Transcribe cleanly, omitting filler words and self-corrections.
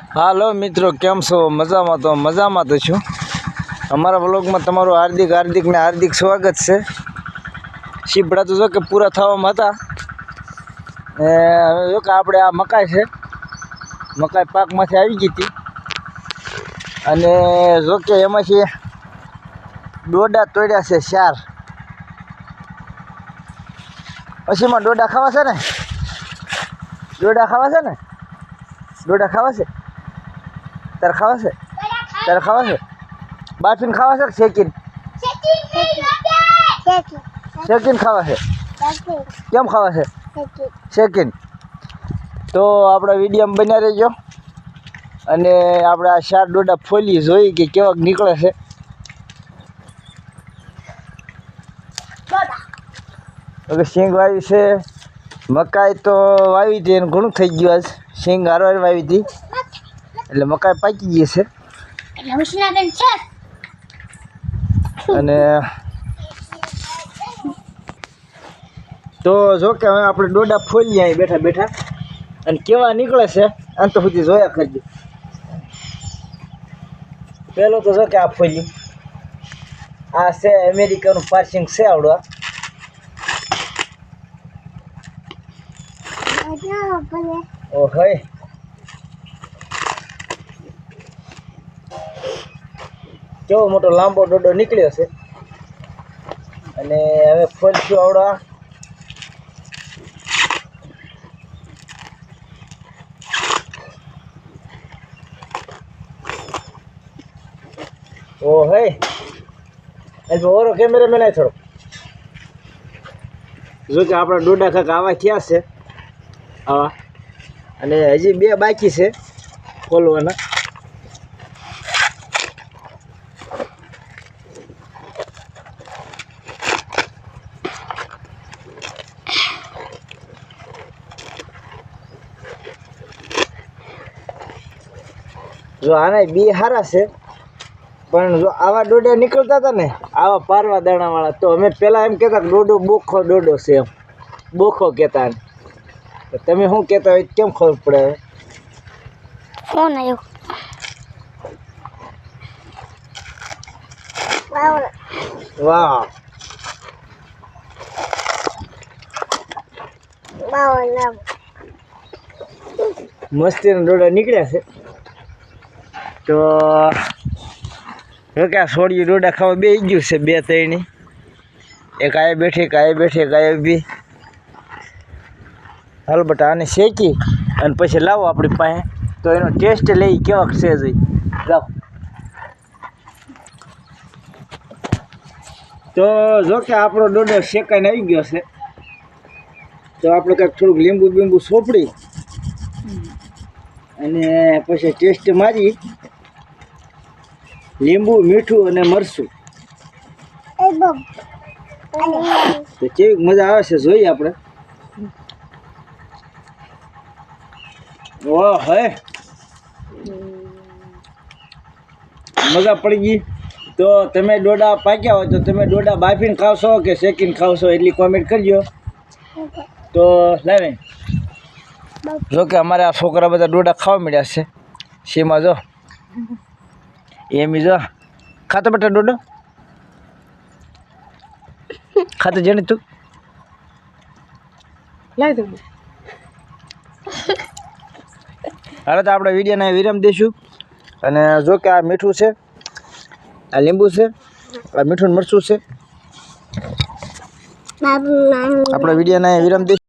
હાલો મિત્રો, કેમ છો? મજામાં તો છું. અમારા વ્લોગમાં તમારું હાર્દિક સ્વાગત છે. શીપડા તો જો કે પૂરા થવામાં હતા. હવે જો કે આપણે આ મકાઈ છે, મકાઈ પાકમાંથી આવી ગઈ હતી. અને જો કે એમાંથી ડોડા તોડ્યા છે 4. પછીમાં ડોડા ખાવા છે ને? ડોડા ખાવા છે? તારે ખાવા છે? બાફીને ખાવા છે કે શેકીને? શેકીને ખાવા છે. કેમ ખાવા છે? શેકીને. તો આપણા વિડીયોમાં બન્યા રહેજો અને આપણે આ 4 ડોડા ફોલી જોઈ કે કેવાક નીકળે છે. હવે સિંગ વાવી છે, મકાઈ તો વાવી હતી, એનું ઘણું થઈ ગયું. આજ સિંગ હારવાર વાવી હતી એટલે મકાઈ પાકી ગઈ છે. અને તો જો કે હવે આપણે ડોડા ફોલીએ અહીં બેઠા બેઠા અને કેવા નીકળે છે અંત સુધી જોયા કરજો. પહેલો તો જો કે આ ફોલી, આ છે અમેરિકાનું પાર્સિંગ છે આવડવા. ઓ હોય કેવો મોટો લાંબો ડોડો નીકળ્યો છે. અને હવે ફોલશું આવડવા. ઓ હે ઓરો કેમેરામેન આ થોડો જો કે આપણા ડોડા કાંક આવા થયા છે આવા, અને હજી 2 બાકી છે ખોલવાના. જો આના 2 સારા છે, પણ જો આવા ડોડા નીકળતા હતા ને, આવા પારવા દાણાવાળા, તો અમે પહેલાં એમ કહેતા કે ડોડો બોખો ડોડો છે, એમ બોખો કહેતા. તમે શું કહેતા હોય કેમ ખબર પડે? હવે ફોન આવ્યો. વાહ મસ્તીના ડોડા નીકળ્યા છે. તો કે આ છોડીએ ડોડા ખાવા બે ગયું છે 2-3. એક આયે બેઠી, એક આયે બેઠી, એક આયે બી. હાલ બટા આને શેકી અને પછી લાવો આપણી પાસે, તો એનો ટેસ્ટ લઈ કેવાક છે જોઈ. લાવો. તો જો કે આપણો ડોડો શેકાઈને આવી ગયો છે. તો આપણે કંઈક થોડુંક લીંબુ સોપડી અને પછી ટેસ્ટ મારી, લીંબુ, મીઠું અને મરચું. તો કેવી મજા આવે છે જોઈએ આપણે. ઓહ હે મજા પડી ગઈ. તો તમે ડોડા પાક્યા હોય તો તમે ડોડા બાફીને ખાવશો કે શેકીને ખાવશો એટલી કોમેન્ટ કરજો. તો લાવે જો કે અમારે આ છોકરા બધા ડોડા ખાવા મળ્યા છે. શેમાં જો એમ જો ખાતો બેટા ડોડો ખાતો જેને તું લાવી દઉં. હાલો તો આપણે વિડીયોને વિરામ દઈશું. અને જો કે આ મીઠું છે, આ લીંબુ છે, આ મીઠું મરચું છે. આપણે વિડીયોને વિરામ દઈશું.